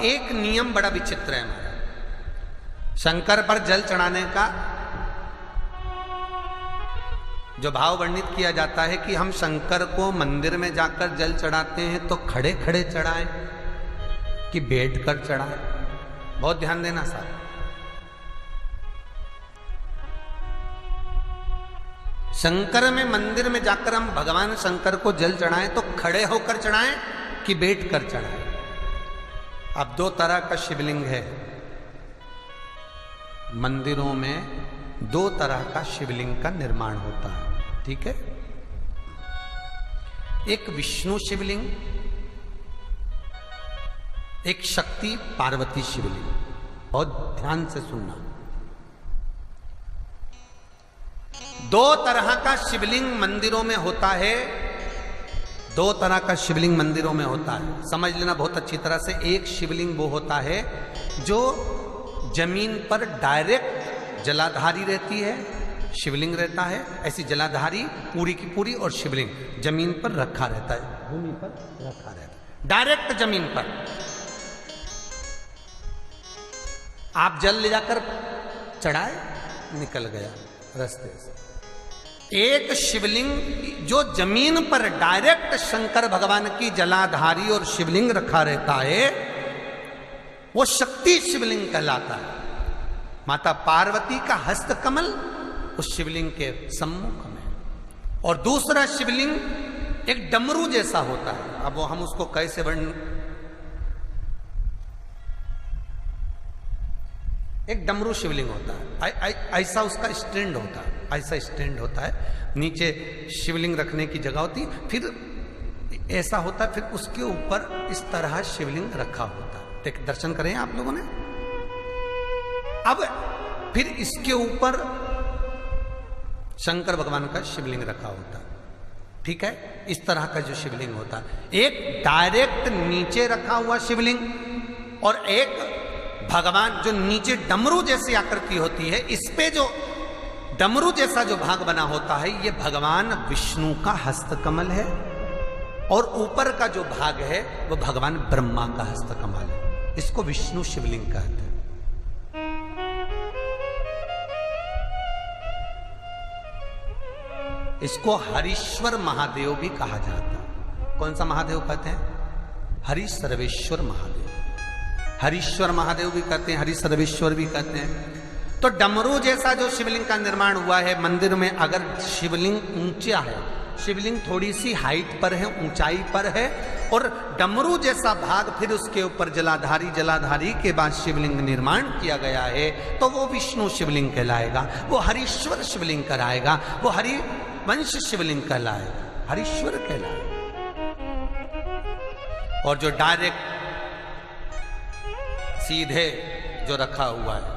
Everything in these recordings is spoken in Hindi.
एक नियम बड़ा विचित्र है हमारा शंकर पर जल चढ़ाने का। जो भाव वर्णित किया जाता है कि हम शंकर को मंदिर में जाकर जल चढ़ाते हैं तो खड़े खड़े चढ़ाएं कि बैठकर चढ़ाएं। बहुत ध्यान देना साहब। शंकर में मंदिर में जाकर हम भगवान शंकर को जल चढ़ाएं तो खड़े होकर चढ़ाएं कि बैठकर चढ़ाएं। अब दो तरह का शिवलिंग है मंदिरों में, दो तरह का शिवलिंग का निर्माण होता है, ठीक है। एक विष्णु शिवलिंग, एक शक्ति पार्वती शिवलिंग। बहुत ध्यान से सुनना। दो तरह का शिवलिंग मंदिरों में होता है, दो तरह का शिवलिंग मंदिरों में होता है, समझ लेना बहुत अच्छी तरह से। एक शिवलिंग वो होता है जो जमीन पर डायरेक्ट जलाधारी रहती है, शिवलिंग रहता है, ऐसी जलाधारी पूरी की पूरी, और शिवलिंग जमीन पर रखा रहता है, भूमि पर रखा रहता है, डायरेक्ट जमीन पर। आप जल ले जाकर चढ़ाए, निकल गया रास्ते से। एक शिवलिंग जो जमीन पर डायरेक्ट शंकर भगवान की जलाधारी और शिवलिंग रखा रहता है वो शक्ति शिवलिंग कहलाता है। माता पार्वती का हस्त कमल उस शिवलिंग के सम्मुख में। और दूसरा शिवलिंग एक डमरू जैसा होता है। अब वो हम उसको कैसे वर्णन, एक डमरू शिवलिंग होता है, ऐसा उसका स्टैंड होता है, ऐसा स्टैंड होता है, नीचे शिवलिंग रखने की जगह होती, फिर ऐसा होता है, फिर उसके ऊपर इस तरह शिवलिंग रखा होता है। देख, दर्शन करें आप लोगों ने। अब फिर इसके ऊपर शंकर भगवान का शिवलिंग रखा होता है, ठीक है। इस तरह का जो शिवलिंग होता है, एक डायरेक्ट नीचे रखा हुआ शिवलिंग और एक भगवान जो नीचे डमरू जैसी आकृति होती है, इस पे जो डमरू जैसा जो भाग बना होता है ये भगवान विष्णु का हस्तकमल है, और ऊपर का जो भाग है वो भगवान ब्रह्मा का हस्तकमल है। इसको विष्णु शिवलिंग कहते हैं। इसको हरीश्वर महादेव भी कहा जाता है। कौन सा महादेव कहते हैं? हरि सर्वेश्वर महादेव। हरीश्वर महादेव भी कहते हैं, हरि सर्वेश्वर भी कहते हैं। तो डमरू जैसा जो शिवलिंग का निर्माण हुआ है मंदिर में, अगर शिवलिंग ऊंचा है, शिवलिंग थोड़ी सी हाइट पर है, ऊंचाई पर है, और डमरू जैसा भाग फिर उसके ऊपर जलाधारी के बाद शिवलिंग निर्माण किया गया है, तो वो विष्णु शिवलिंग कहलाएगा, वो हरीश्वर शिवलिंग कहलाएगा, वो हरिवंश शिवलिंग कहलाएगा, हरीश्वर कहलाएगा। और जो डायरेक्ट सीधे जो रखा हुआ है,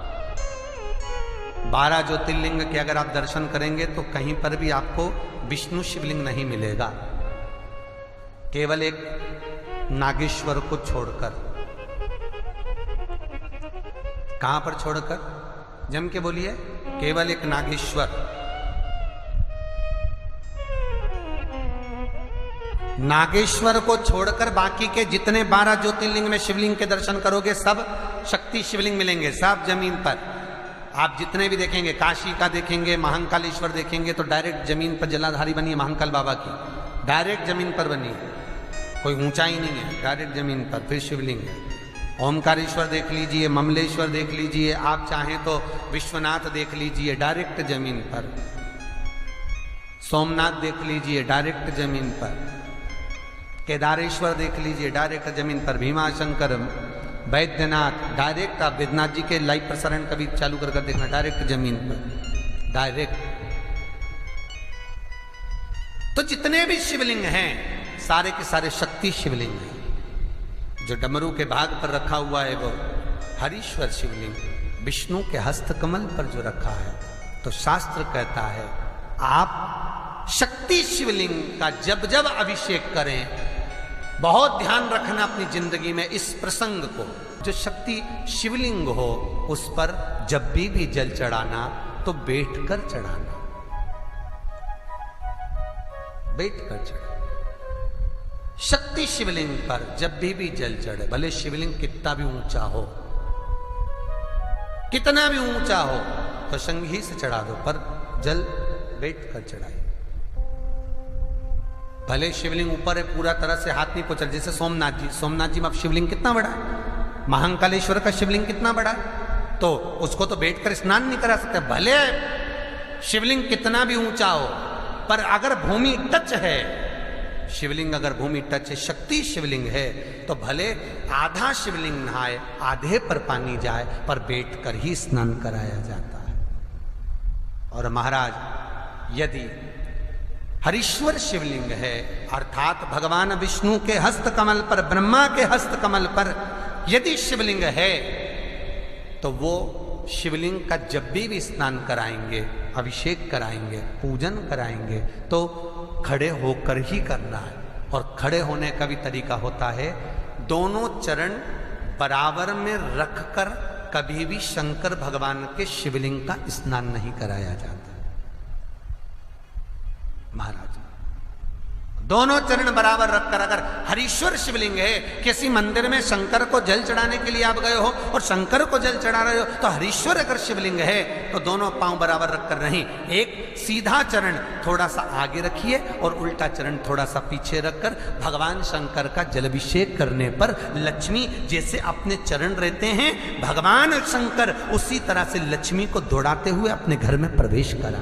12 ज्योतिर्लिंग के अगर आप दर्शन करेंगे तो कहीं पर भी आपको विष्णु शिवलिंग नहीं मिलेगा, केवल एक नागेश्वर को छोड़कर। कहां पर छोड़कर? जम के बोलिए। केवल एक नागेश्वर। नागेश्वर को छोड़कर बाकी के जितने 12 ज्योतिर्लिंग में शिवलिंग के दर्शन करोगे सब शक्ति शिवलिंग मिलेंगे, सब जमीन पर। आप जितने भी देखेंगे, काशी का देखेंगे, महाकालेश्वर देखेंगे, तो डायरेक्ट जमीन पर जलाधारी बनी है महाकाल बाबा की, डायरेक्ट जमीन पर बनी है, कोई ऊंचाई नहीं है, डायरेक्ट जमीन पर फिर शिवलिंग है। ओमकारेश्वर देख लीजिए, ममलेश्वर देख लीजिए, आप चाहें तो विश्वनाथ देख लीजिए, डायरेक्ट जमीन पर। सोमनाथ देख लीजिए, डायरेक्ट जमीन पर। केदारेश्वर देख लीजिए, डायरेक्ट जमीन पर। भीमाशंकर, वैद्यनाथ, डायरेक्ट। आप वैद्यनाथ जी के लाइव प्रसारण कभी चालू कर देखना, डायरेक्ट जमीन पर, डायरेक्ट। तो जितने भी शिवलिंग हैं सारे के सारे शक्ति शिवलिंग हैं। जो डमरू के भाग पर रखा हुआ है वो हरीश्वर शिवलिंग, विष्णु के हस्तकमल पर जो रखा है, तो शास्त्र कहता है आप शक्ति शिवलिंग का जब जब अभिषेक करें, बहुत ध्यान रखना अपनी जिंदगी में इस प्रसंग को, जो शक्ति शिवलिंग हो उस पर जब भी जल चढ़ाना तो बैठकर चढ़ाना, बैठकर चढ़ाना। शक्ति शिवलिंग पर जब भी जल चढ़े, भले शिवलिंग कितना भी ऊंचा हो, कितना भी ऊंचा हो, तो संघी से चढ़ा दो, पर जल बैठ कर चढ़ाइए। भले शिवलिंग ऊपर है, पूरा तरह से हाथ नहीं पहुंचा, जैसे सोमनाथ जी में अब शिवलिंग कितना बड़ा है, महाकालेश्वर का शिवलिंग कितना बड़ा है, तो उसको तो बैठकर स्नान नहीं करा सकते। भले शिवलिंग कितना भी ऊंचा हो, पर अगर भूमि टच है, शिवलिंग अगर भूमि टच है, शक्ति शिवलिंग है, तो भले आधा शिवलिंग नहाए, आधे पर पानी जाए, पर बैठकर ही स्नान कराया जाता है। और महाराज यदि हरीश्वर शिवलिंग है, अर्थात भगवान विष्णु के हस्त कमल पर, ब्रह्मा के हस्त कमल पर यदि शिवलिंग है, तो वो शिवलिंग का जब भी स्नान कराएंगे, अभिषेक कराएंगे, पूजन कराएंगे, तो खड़े होकर ही करना है। और खड़े होने का भी तरीका होता है, दोनों चरण बराबर में रखकर कभी भी शंकर भगवान के शिवलिंग का स्नान नहीं कराया जाता। महाराज दोनों चरण बराबर रखकर, अगर हरीश्वर शिवलिंग है, किसी मंदिर में शंकर को जल चढ़ाने के लिए आप गए हो और शंकर को जल चढ़ा रहे हो, तो हरीश्वर अगर शिवलिंग है तो दोनों पांव बराबर रखकर नहीं, एक सीधा चरण थोड़ा सा आगे रखिए और उल्टा चरण थोड़ा सा पीछे रखकर भगवान शंकर का जलाभिषेक करने पर लक्ष्मी जैसे अपने चरण रहते हैं, भगवान शंकर उसी तरह से लक्ष्मी को दौड़ाते हुए अपने घर में प्रवेश करा।